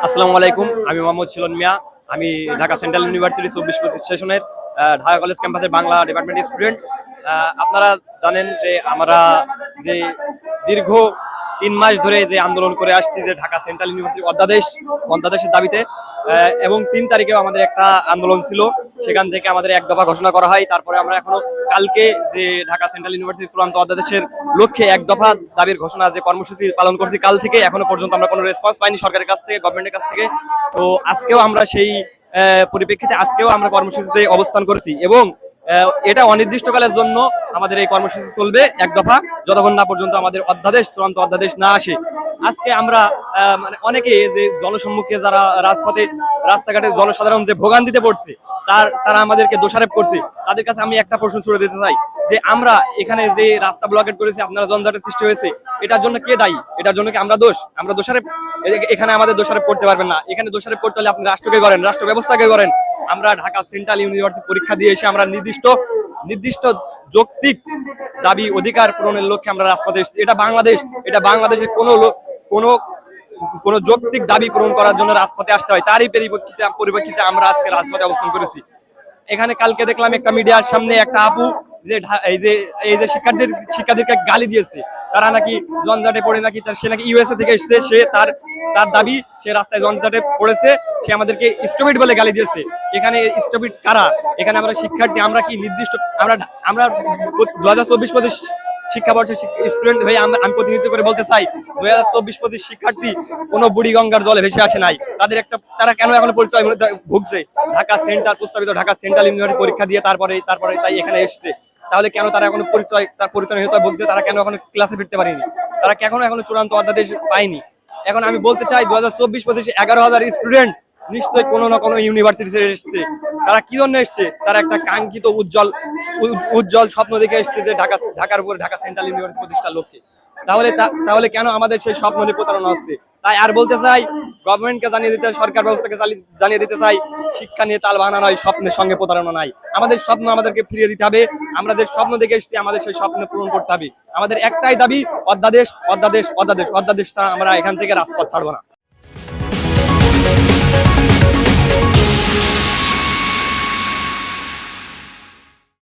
আসসালামু আলাইকুম, আমি মোহাম্মদ শিলন মিয়া। আমি ঢাকা সেন্ট্রাল ইউনিভার্সিটি 24-25 সেশনের ঢাকা কলেজ ক্যাম্পাসের বাংলা ডিপার্টমেন্টের স্টুডেন্ট। আপনারা জানেন যে আমরা যে দীর্ঘ 3 মাস ধরে যে আন্দোলন করে আসছি যে ঢাকা সেন্ট্রাল ইউনিভার্সিটি অধ্যাদেশের দাবিতে, এবং 3 তারিখেও আমাদের একটা আন্দোলন ছিল। সেখান থেকে আমাদের এক দফা ঘোষণা করা হয়। তারপরে আমরা এখনো কালকে যে ঢাকা সেন্ট্রাল ইউনিভার্সিটি চূড়ান্ত অধ্যাদেশের লক্ষ্যে এক দফা দাবির ঘোষণা যে কর্মসূচি পালন করছি কাল থেকে, এখনো পর্যন্ত আমরা কোনো রেসপন্স পাইনি সরকারের কাছ থেকে, গভর্নমেন্টের কাছ থেকে। তো আজকেও আমরা সেই পরিপ্রেক্ষিতে আজকেও আমরা কর্মসূচিতে অবস্থান করেছি এবং এটা অনির্দিষ্টকালের জন্য আমাদের এই কর্মসূচি চলবে এক দফা, যতক্ষণ না পর্যন্ত আমাদের চূড়ান্ত অধ্যাদেশ না আসে। আজকে আমরা মানে অনেকে যে জনসম্মুখে যারা রাস্তাঘাটে জনসাধারণ যে ভোগান্তিতে পড়ছে তারা আমাদেরকে দোষারোপ করছে। তাদের কাছে আমি একটা প্রশ্ন ছুড়ে দিতে চাই যে আমরা এখানে যে রাস্তা ব্লকেট করেছি, আপনারা জঞ্জাটের সৃষ্টি হয়েছে, এটার জন্য কে দায়ী? এটার জন্য কি আমরা দোষারোপ? এখানে আমাদের দোষারোপ করতে পারবেন না। এখানে দোষারোপ করতে হলে আপনি রাষ্ট্রকে করেন, রাষ্ট্র ব্যবস্থাকে করেন। আমরা ঢাকা সেন্ট্রাল ইউনিভার্সিটি পরীক্ষা দিয়ে এসে আমরা নির্দিষ্ট যৌক্তিক দাবি অধিকার পূরণের লক্ষ্যে আমরা রাজপথে এসেছি। এটা বাংলাদেশের কোনো যৌক্তিক দাবি পূরণ করার জন্য রাজপথে আসতে হয়। তারই পরিপ্রেক্ষিতে আমরা আজকে রাজপথে অবস্থান করেছি। এখানে কালকে দেখলাম একটা মিডিয়ার সামনে একটা আপু যে এই যে শিক্ষার্থীদেরকে গালি দিয়েছে, তারা নাকি জঞ্জাটে পড়ে, নাকি সে নাকি ইউএসএ থেকে এসেছে, সে তার দাবি সে রাস্তায় জঞ্জাটে পড়েছে, সে আমাদেরকে স্টুপিড বলে গালি দিয়েছে। এখানে স্টুপিড কারা? এখানে আমরা শিক্ষার্থী, আমরা কি নির্দিষ্ট আমরা 2024-25 শিক্ষাবর্ষের স্টুডেন্ট হয়ে আমি প্রতিনিধিত্ব করে বলতে চাই, 2024-25 শিক্ষার্থী কোনো বুড়িগঙ্গার জলে ভেসে আসে নাই। তারা কেন এখনো পরিচয় ভুগছে? প্রস্তাবিত ঢাকা সেন্ট্রাল ইউনিভার্সিটি পরীক্ষা দিয়ে তারপরে তাই এখানে এসছে। তাহলে কেন তারা এখনো পরিচয় ভুগছে? তারা কেন এখনো ক্লাসে ফিরতে পারেনি? তারা এখনো চূড়ান্ত অধ্যাদেশ পায়নি? এখন আমি বলতে চাই 2024-25 11,000 স্টুডেন্ট নিশ্চয়ই কোনো না কোনো ইউনিভার্সিটি থেকে এসছে। তারা কি জন্য এসছে? তারা একটা কাঙ্ক্ষিত উজ্জ্বল স্বপ্ন দেখে এসছে যে ঢাকার উপরে ঢাকা সেন্ট্রাল ইউনিভার্সিটি প্রতিষ্ঠার লক্ষ্যে। তাহলে কেন আমাদের সেই স্বপ্ন নিয়ে প্রতারণা হচ্ছে? তাই আর বলতে চাই, গভর্নমেন্টকে জানিয়ে দিতে, সরকার ব্যবস্থাকে জানিয়ে দিতে চাই, শিক্ষা নিয়ে তাল বাহানা নয়, স্বপ্নের সঙ্গে প্রতারণা নাই। আমাদের স্বপ্ন আমাদেরকে ফিরিয়ে দিতে হবে। আমরা যে স্বপ্ন দেখে এসেছি, আমাদের সেই স্বপ্ন পূরণ করতে হবে। আমাদের একটাই দাবি, অধ্যাদেশ ছাড়া আমরা এখান থেকে রাজপথ ছাড়বো না।